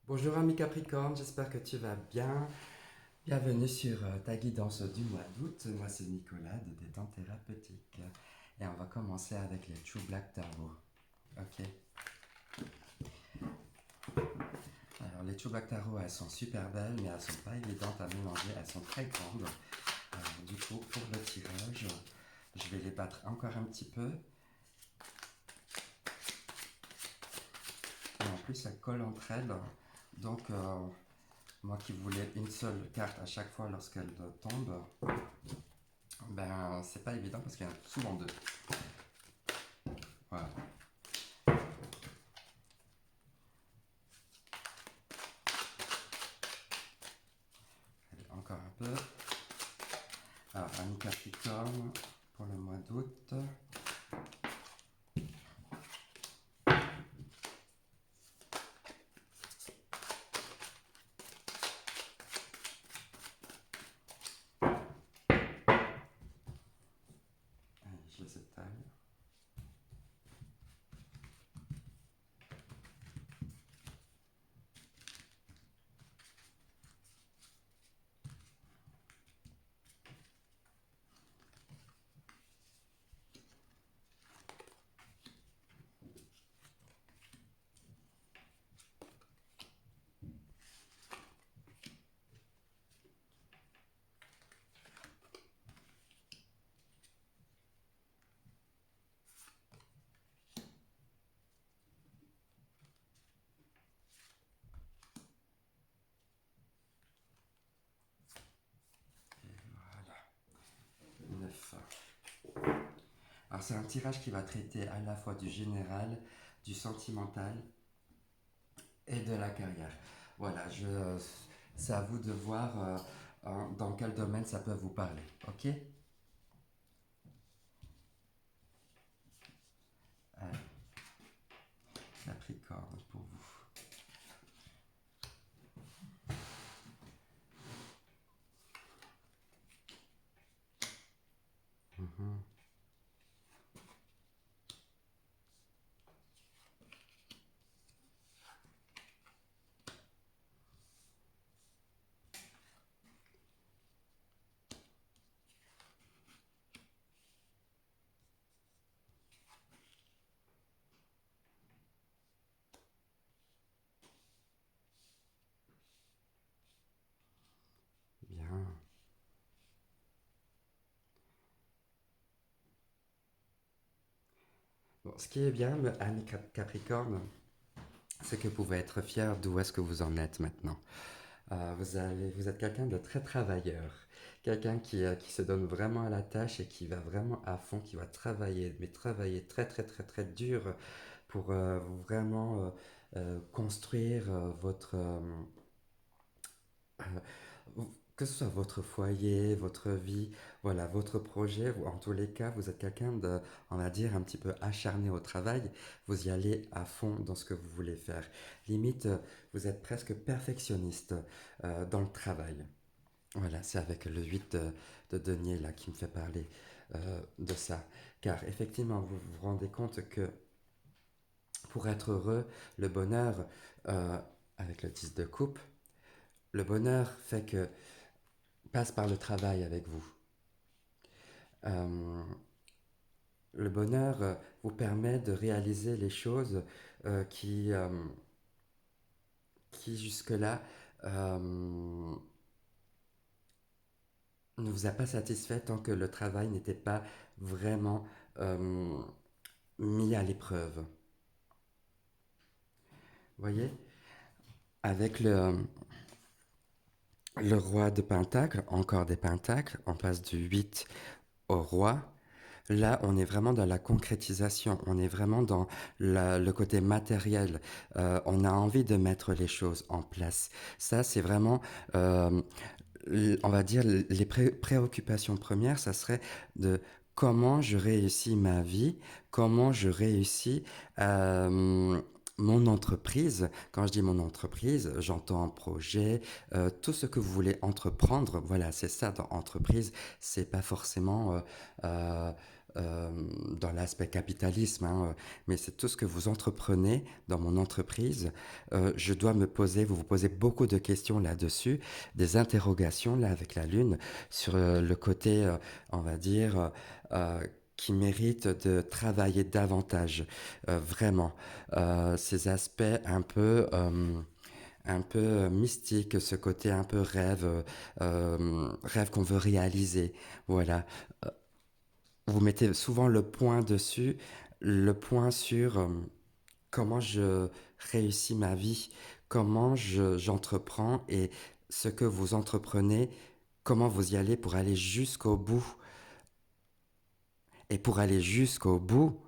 Bonjour ami Capricorne, j'espère que tu vas bien. Bienvenue sur ta guidance du mois d'août. Moi c'est Nicolas de Détente Thérapeutique. Et on va commencer avec les True Black Tarot. Ok. Alors les True Black Tarot, elles sont super belles, mais elles sont pas évidentes à mélanger. Elles sont très grandes. Alors du coup, pour le tirage, je vais les battre encore un petit peu. Et en plus, elles collent entre elles. Donc, moi qui voulais une seule carte à chaque fois lorsqu'elle tombe, ben c'est pas évident parce qu'il y en a souvent deux. Voilà. Allez, encore un peu. Alors, Annie Capricorne pour le mois d'août. Allez, je les étale. Et voilà. 9. Alors, c'est un tirage qui va traiter à la fois du général, du sentimental et de la carrière. Voilà, c'est à vous de voir dans quel domaine ça peut vous parler. Ok. Allez, Capricorne pour vous. Mhm. Bien. Bon, ce qui est bien, ami Capricorne, c'est que vous pouvez être fier d'où est-ce que vous en êtes maintenant. Vous êtes quelqu'un de très travailleur, quelqu'un qui se donne vraiment à la tâche et qui va vraiment à fond, qui va travailler, mais travailler très très très très dur pour vraiment construire euh, que ce soit votre foyer, votre vie, voilà, votre projet, ou en tous les cas, vous êtes quelqu'un de, on va dire, un petit peu acharné au travail, vous y allez à fond dans ce que vous voulez faire. Limite, vous êtes presque perfectionniste dans le travail. Voilà, c'est avec le 8 de denier là qui me fait parler de ça. Car effectivement, vous vous rendez compte que pour être heureux, le bonheur, euh, avec le 10 de coupe, le bonheur fait que passe par le travail avec vous. Euh, le bonheur vous permet de réaliser les choses euh, qui, euh, qui jusque-là ne vous a pas satisfait tant que le travail n'était pas vraiment euh, mis à l'épreuve. Vous voyez, avec le roi de Pentacle, encore des Pentacles, on passe du 8 au roi. Là, on est vraiment dans la concrétisation, on est vraiment dans le côté matériel. On a envie de mettre les choses en place. Ça, c'est vraiment, euh, on va dire, les préoccupations premières, ça serait de comment je réussis ma vie, comment je réussis mon entreprise. Quand je dis mon entreprise, j'entends projet, tout ce que vous voulez entreprendre. Voilà, c'est ça dans entreprise. C'est pas forcément euh, dans l'aspect capitalisme, hein, mais c'est tout ce que vous entreprenez dans mon entreprise. Je dois me poser, vous vous posez beaucoup de questions là-dessus, des interrogations là avec la Lune sur le côté, on va dire, qui mérite de travailler davantage, vraiment. Ces aspects un peu mystique, ce côté un peu rêve, rêve qu'on veut réaliser. Voilà. Vous mettez souvent le point dessus, le point sur comment je réussis ma vie, j'entreprends et ce que vous entreprenez, comment vous y allez pour aller jusqu'au bout. Et pour aller jusqu'au bout,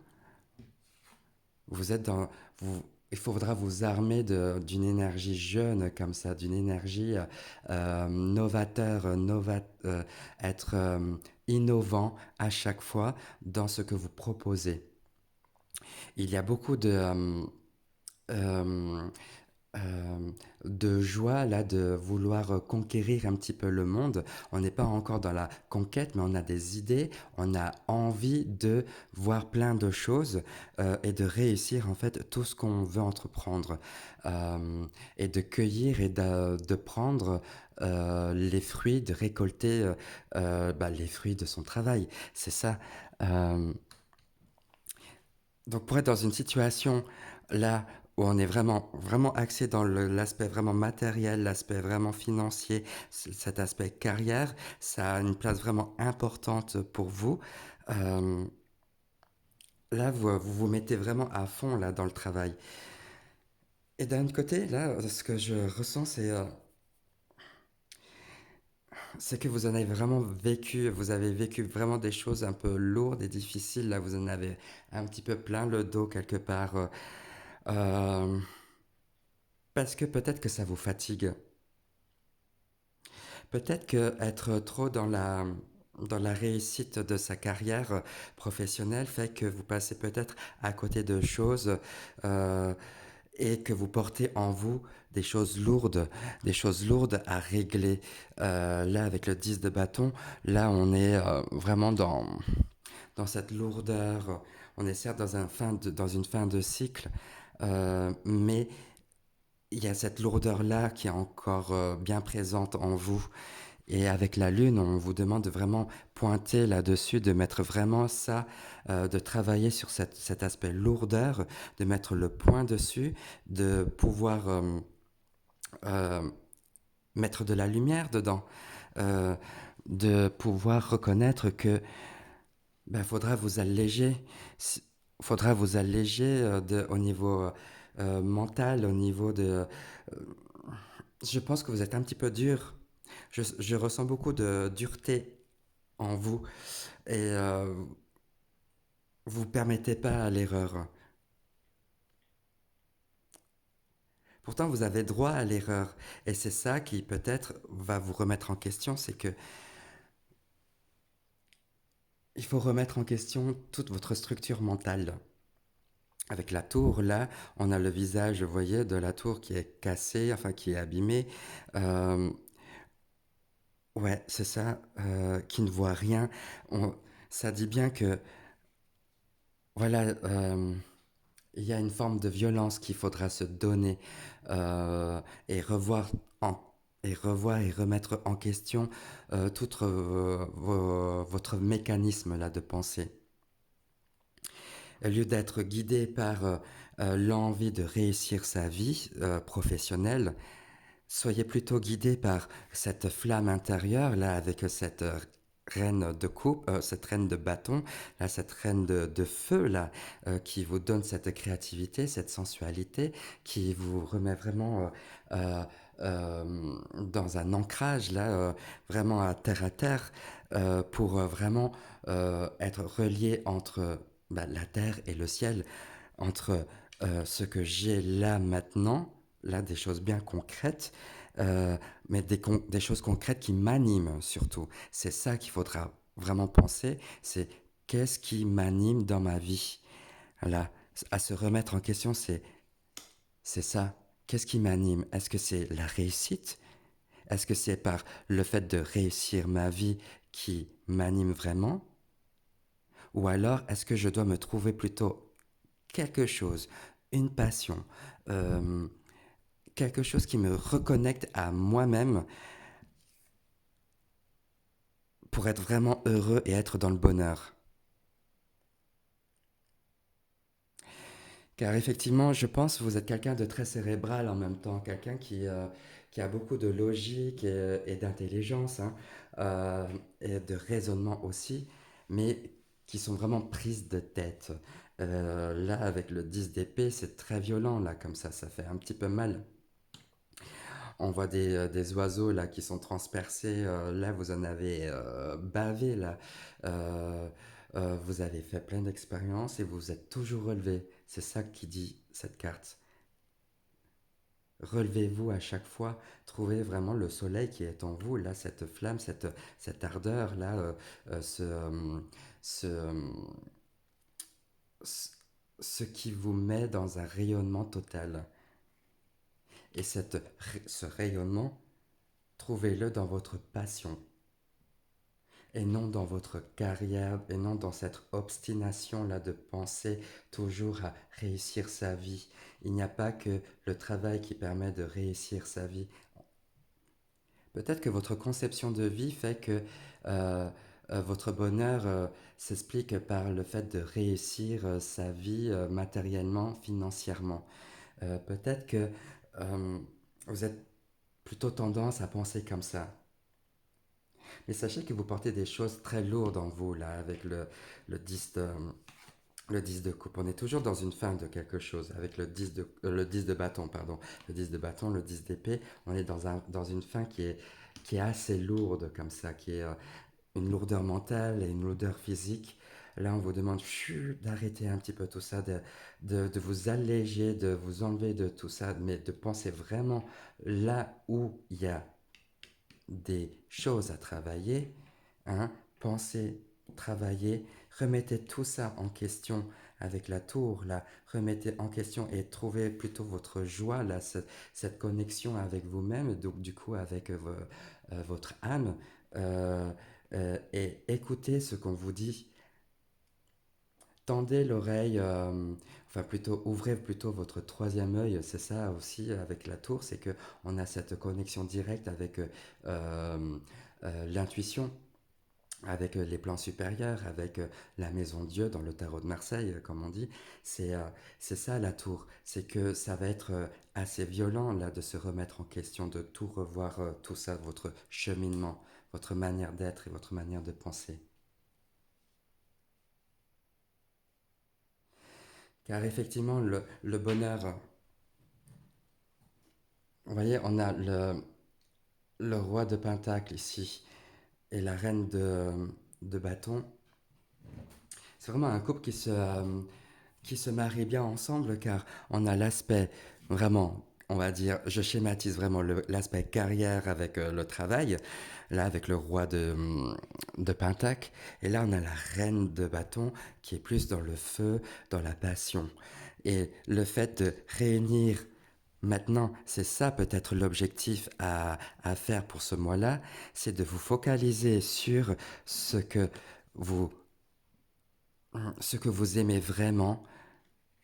vous êtes dans, vous, il faudra vous armer d'une énergie jeune comme ça, d'une énergie novateur, être innovant à chaque fois dans ce que vous proposez. Il y a beaucoup euh, euh, de joie là de vouloir conquérir un petit peu le monde. On n'est pas encore dans la conquête, mais on a des idées, on a envie de voir plein de choses et de réussir en fait tout ce qu'on veut entreprendre et de cueillir et de prendre les fruits, de récolter les fruits de son travail. C'est ça. Euh, donc pour être dans une situation là où on est vraiment, vraiment axé dans l'aspect vraiment matériel, l'aspect vraiment financier, cet aspect carrière, ça a une place vraiment importante pour vous. Euh, Là, vous vous mettez vraiment à fond là dans le travail. Et d'un autre côté, là, ce que je ressens, c'est que vous en avez vraiment vécu, vous avez vécu vraiment des choses un peu lourdes et difficiles. Là, vous en avez un petit peu plein le dos quelque part. Euh, Parce que peut-être que ça vous fatigue. Peut-être que être trop dans la réussite de sa carrière professionnelle fait que vous passez peut-être à côté de choses euh, et que vous portez en vous des choses lourdes à régler. Là, avec le 10 de bâton, là, on est vraiment dans cette lourdeur. On est certes dans une fin de cycle, mais il y a cette lourdeur-là qui est encore bien présente en vous. Et avec la Lune, on vous demande de vraiment pointer là-dessus, de mettre vraiment ça, de travailler sur cet aspect lourdeur, de mettre le point dessus, de pouvoir euh, mettre de la lumière dedans, euh, de pouvoir reconnaître que ben, faudra vous alléger, faudra vous alléger au niveau mental, au niveau de... je pense que vous êtes un petit peu dur. Je ressens beaucoup de dureté en vous et vous permettez pas à l'erreur. Pourtant, vous avez droit à l'erreur et c'est ça qui peut-être va vous remettre en question, c'est que il faut remettre en question toute votre structure mentale. Avec la tour, là, on a le visage, vous voyez, de la tour qui est cassé, enfin qui est abîmé. Euh, ouais, c'est ça, qui ne voit rien. On- Ça dit bien que, voilà, il y a une forme de violence qu'il faudra se donner et en, revoir et remettre en question tout votre mécanisme là de pensée. Au lieu d'être guidé par l'envie de réussir sa vie professionnelle, soyez plutôt guidé par cette flamme intérieure là avec cette reine de coupe, cette reine de bâton, là, cette reine de feu là, qui vous donne cette créativité, cette sensualité, qui vous remet vraiment dans un ancrage là, vraiment à terre, pour vraiment être relié entre la terre et le ciel, entre ce que j'ai là maintenant, là des choses bien concrètes, mais des choses concrètes qui m'animent surtout. C'est ça qu'il faudra vraiment penser, c'est qu'est-ce qui m'anime dans ma vie. Là, à se remettre en question, c'est ça. Qu'est-ce qui m'anime? Est-ce que c'est la réussite? Est-ce que c'est par le fait de réussir ma vie qui m'anime vraiment? Ou alors, est-ce que je dois me trouver plutôt quelque chose, une passion, euh, quelque chose qui me reconnecte à moi-même pour être vraiment heureux et être dans le bonheur. Car effectivement, je pense que vous êtes quelqu'un de très cérébral en même temps, quelqu'un qui a beaucoup de logique et d'intelligence, hein, euh, et de raisonnement aussi, mais qui sont vraiment prises de tête. Là, avec le 10 d'épée, c'est très violent, là, comme ça fait un petit peu mal. On voit des oiseaux, là, qui sont transpercés. Là, vous en avez bavé, là. Euh, vous avez fait plein d'expériences et vous vous êtes toujours relevé. C'est ça qui dit cette carte. Relevez-vous à chaque fois, trouvez vraiment le soleil qui est en vous, là, cette flamme, cette ardeur, là, euh, ce, euh, ce, euh, ce, ce qui vous met dans un rayonnement total. Et ce rayonnement, trouvez-le dans votre passion, et non dans votre carrière, et non dans cette obstination-là de penser toujours à réussir sa vie. Il n'y a pas que le travail qui permet de réussir sa vie. Peut-être que votre conception de vie fait que euh, votre bonheur s'explique par le fait de réussir sa vie matériellement, financièrement. Peut-être que euh, vous êtes plutôt tendance à penser comme ça. Mais sachez que vous portez des choses très lourdes en vous, là, avec le 10 de, le 10 de coupe. On est toujours dans une fin de quelque chose, avec le 10 de bâton, pardon. Le 10 de bâton, le 10 d'épée, on est dans une fin qui est assez lourde, comme ça, qui est une lourdeur mentale et une lourdeur physique. Là, on vous demande d'arrêter un petit peu tout ça, de vous alléger, de vous enlever de tout ça, mais de penser vraiment là où il y a des choses à travailler, hein, pensez, travaillez, remettez tout ça en question avec la tour, là, remettez en question et trouvez plutôt votre joie, là, cette connexion avec vous-même, donc du coup avec votre âme, et écoutez ce qu'on vous dit. Tendez l'oreille, enfin plutôt ouvrez plutôt votre troisième œil, c'est ça aussi avec la tour, c'est que on a cette connexion directe avec l'intuition, avec les plans supérieurs, avec la maison Dieu dans le tarot de Marseille, comme on dit. C'est euh, c'est ça la tour, c'est que ça va être assez violent là de se remettre en question, de tout revoir, tout ça, votre cheminement, votre manière d'être et votre manière de penser. Car effectivement, le bonheur, vous voyez, on a le roi de Pentacle ici et la reine de bâton. C'est vraiment un couple qui se marie bien ensemble car on a l'aspect vraiment, on va dire, je schématise vraiment l'aspect carrière avec le travail, là avec le roi de Pentacle, et là on a la reine de bâton qui est plus dans le feu, dans la passion. Et le fait de réunir maintenant, c'est ça peut-être l'objectif à faire pour ce mois-là, c'est de vous focaliser sur ce que vous, ce que vous aimez vraiment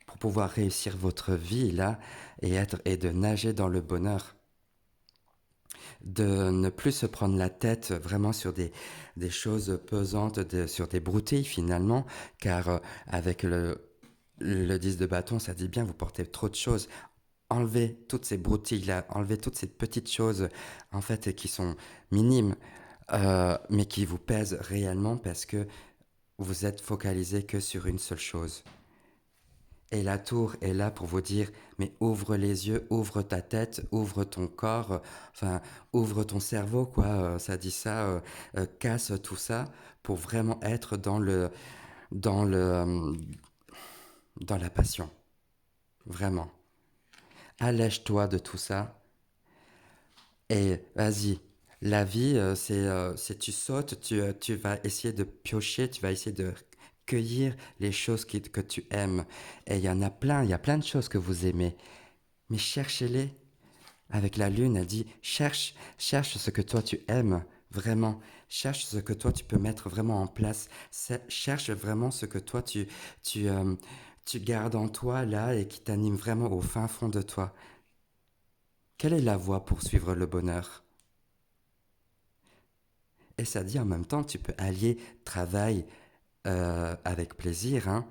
pour pouvoir réussir votre vie là et de nager dans le bonheur, de ne plus se prendre la tête vraiment sur des choses pesantes, sur des broutilles finalement, car avec le 10 de bâton, ça dit bien, vous portez trop de choses. Enlevez toutes ces broutilles-là, enlevez toutes ces petites choses, en fait, qui sont minimes, mais qui vous pèsent réellement parce que vous êtes focalisé que sur une seule chose. Et la tour est là pour vous dire, mais ouvre les yeux, ouvre ta tête, ouvre ton corps, enfin, ouvre ton cerveau, quoi, ça dit ça, casse tout ça pour vraiment être dans le, euh, dans la passion, vraiment. Allège-toi de tout ça et vas-y. La vie, c'est tu sautes, tu vas essayer de piocher, tu vas essayer de cueillir les choses que tu aimes. Et il y en a plein, il y a plein de choses que vous aimez. Mais cherchez-les. Avec la lune, elle dit, cherche ce que toi tu aimes Vraiment, cherche ce que toi tu peux mettre vraiment en place. Cherche vraiment ce que toi tu, euh, tu gardes en toi là et qui t'anime vraiment au fin fond de toi. Quelle est la voie pour suivre le bonheur? Et ça dit en même temps, tu peux allier travail avec plaisir, hein.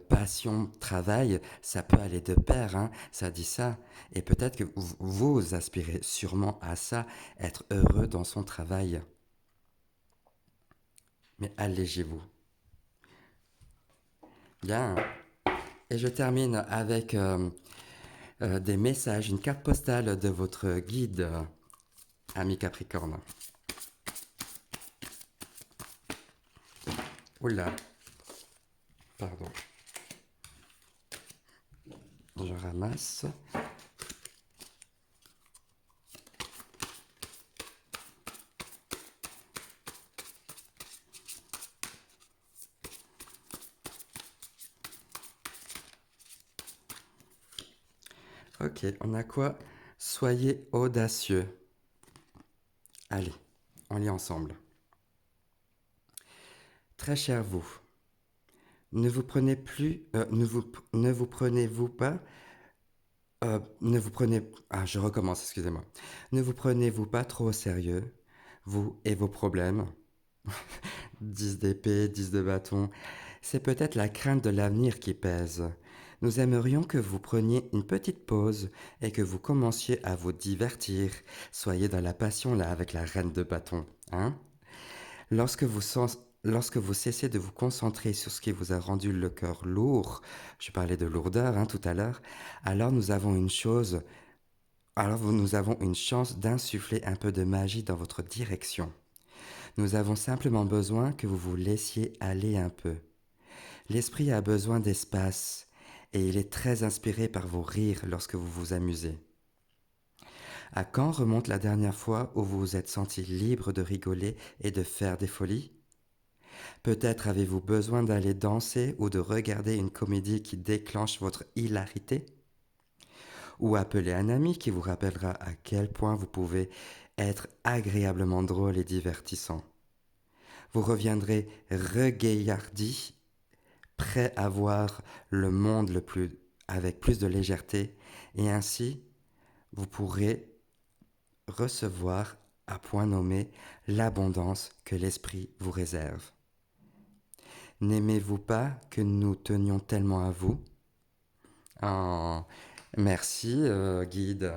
Passion, travail, ça peut aller de pair, hein, ça dit ça. Et peut-être que vous aspirez sûrement à ça, être heureux dans son travail. Mais allégez-vous. Bien. Et je termine avec des messages, une carte postale de votre guide, ami Capricorne. Oula, pardon. Je ramasse. Ok, on a quoi? Soyez audacieux. Allez, on lit ensemble. Très cher vous, ne vous prenez plus, ne vous prenez-vous pas, ne vous prenez, je recommence, excusez-moi. Ne vous prenez-vous pas trop au sérieux, vous et vos problèmes? 10 d'épée, 10 de bâton. C'est peut-être la crainte de l'avenir qui pèse. Nous aimerions que vous preniez une petite pause et que vous commenciez à vous divertir. Soyez dans la passion là avec la reine de bâton, hein? Lorsque vous cessez de vous concentrer sur ce qui vous a rendu le cœur lourd, je parlais de lourdeur hein, tout à l'heure, alors nous avons une chose, nous avons une chance d'insuffler un peu de magie dans votre direction. Nous avons simplement besoin que vous vous laissiez aller un peu. L'esprit a besoin d'espace et il est très inspiré par vos rires lorsque vous vous amusez. À quand remonte la dernière fois où vous vous êtes senti libre de rigoler et de faire des folies? Peut-être avez-vous besoin d'aller danser ou de regarder une comédie qui déclenche votre hilarité? Ou appeler un ami qui vous rappellera à quel point vous pouvez être agréablement drôle et divertissant. Vous reviendrez regaillardi, prêt à voir le monde avec plus de légèreté, et ainsi vous pourrez recevoir à point nommé l'abondance que l'esprit vous réserve. N'aimez-vous pas que nous tenions tellement à vous? Oh, merci, guide.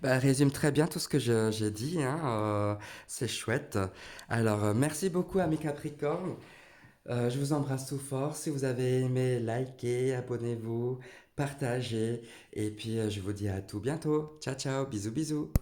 Bah, résume très bien tout ce que j'ai dit, hein, c'est chouette. Alors, merci beaucoup à mes Capricornes. Je vous embrasse tout fort. Si vous avez aimé, likez, abonnez-vous, partagez. Et puis, je vous dis à tout bientôt. Ciao, ciao, bisous, bisous.